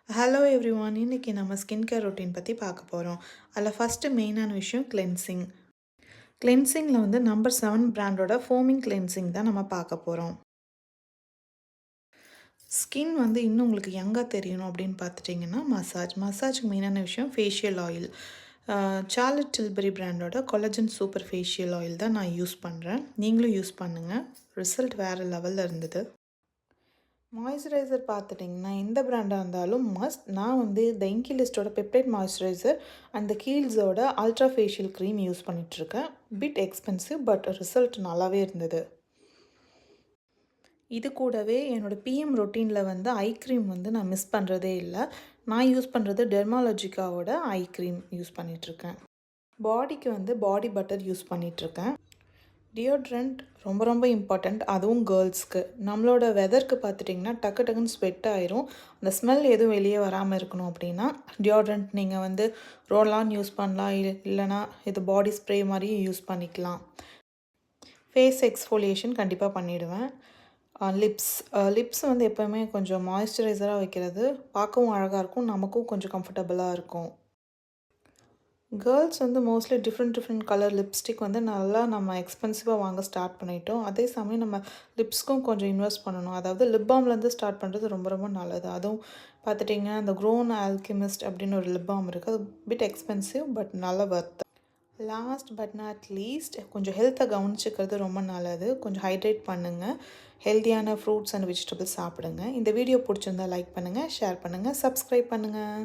Hello everyone. இன்னைக்கு நம்ம skin care routine பற்றி பார்க்க போகிறோம். அதில் ஃபஸ்ட்டு மெயினான விஷயம் கிளென்சிங். கிளென்சிங்கில் வந்து நம்பர் 7 பிராண்டோட ஃபோமிங் கிளென்சிங் தான் நம்ம பார்க்க போகிறோம். ஸ்கின் வந்து இன்னும் உங்களுக்கு யங்காக தெரியணும் அப்படின்னு பார்த்துட்டிங்கன்னா மசாஜுக்கு மெயினான விஷயம் ஃபேஷியல் ஆயில். சார்லட் டில்பரி பிராண்டோட கொலஜன் சூப்பர் ஃபேஷியல் ஆயில் தான் நான் யூஸ் பண்ணுறேன். நீங்களும் யூஸ் பண்ணுங்கள். ரிசல்ட் வேறு லெவலில் இருந்தது. மாய்ஸ்சரைசர் பார்த்துட்டிங்கன்னா எந்த பிராண்டாக இருந்தாலும் மஸ்ட். நான் வந்து த இங்கி லிஸ்ட்டோட பெப்டைட் மாய்ஸ்சரைசர் அண்ட் த கீல்ஸோட அல்ட்ரா ஃபேஷியல் க்ரீம் யூஸ் பண்ணிகிட்ருக்கேன். பிட் எக்ஸ்பென்சிவ் பட் ரிசல்ட் நல்லாவே இருந்தது. இது கூடவே என்னோடய பிஎம் ரொட்டீனில் வந்து ஐ க்ரீம் வந்து நான் மிஸ் பண்ணுறதே இல்லை. நான் யூஸ் பண்ணுறது டெர்மாலஜிக்காவோட ஐ க்ரீம் யூஸ் பண்ணிகிட்ருக்கேன். பாடிக்கு வந்து பாடி பட்டர் யூஸ் பண்ணிகிட்ருக்கேன். டியோட்ரண்ட் ரொம்ப ரொம்ப இம்பார்ட்டண்ட், அதுவும் கேர்ள்ஸ்க்கு. நம்மளோட வெதருக்கு பார்த்துட்டிங்கன்னா டக்குன்னு ஸ்வெட் ஆயிரும். அந்த ஸ்மெல் எதுவும் வெளியே வராமல் இருக்கணும் அப்படின்னா டியோட்ரண்ட் நீங்கள் வந்து ரோலான் யூஸ் பண்ணலாம். இல்லைனா இது பாடி ஸ்ப்ரே மாதிரியும் யூஸ் பண்ணிக்கலாம். ஃபேஸ் எக்ஸ்ஃபோலியேஷன் கண்டிப்பாக பண்ணிவிடுவேன். லிப்ஸ் வந்து எப்போவுமே கொஞ்சம் மாய்ஸ்சரைசராக வைக்கிறது பார்க்கவும் அழகாக இருக்கும், நமக்கும் கொஞ்சம் கம்ஃபர்டபுளாக இருக்கும். கேர்ள்ஸ் வந்து மோஸ்ட்லி டிஃப்ரெண்ட் கலர் லிப்ஸ்டிக் வந்து நல்லா நம்ம எக்ஸ்பென்சிவாக வாங்க ஸ்டார்ட் பண்ணிட்டோம். அதே சமயம் நம்ம லிப்ஸ்க்கும் கொஞ்சம் இன்வெஸ்ட் பண்ணணும். அதாவது லிப் பாம்லேருந்து ஸ்டார்ட் பண்ணுறது ரொம்ப ரொம்ப நல்லது. அதுவும் பார்த்துட்டிங்கன்னா இந்த க்ரோன் ஆல்கெமிஸ்ட் அப்படின்னு ஒரு லிப் பாம் இருக்குது. அது பிட் எக்ஸ்பென்சிவ் பட் நல்ல worth. Last but not least, கொஞ்சம் ஹெல்த்தை கவனிச்சிக்கிறது ரொம்ப நல்லது. கொஞ்சம் ஹைட்ரேட் பண்ணுங்கள். ஹெல்த்தியான ஃப்ரூட்ஸ் அண்ட் வெஜிடபிள்ஸ் சாப்பிடுங்க. இந்த வீடியோ பிடிச்சிருந்தா லைக் பண்ணுங்கள், ஷேர் பண்ணுங்கள், சப்ஸ்கிரைப் பண்ணுங்கள்.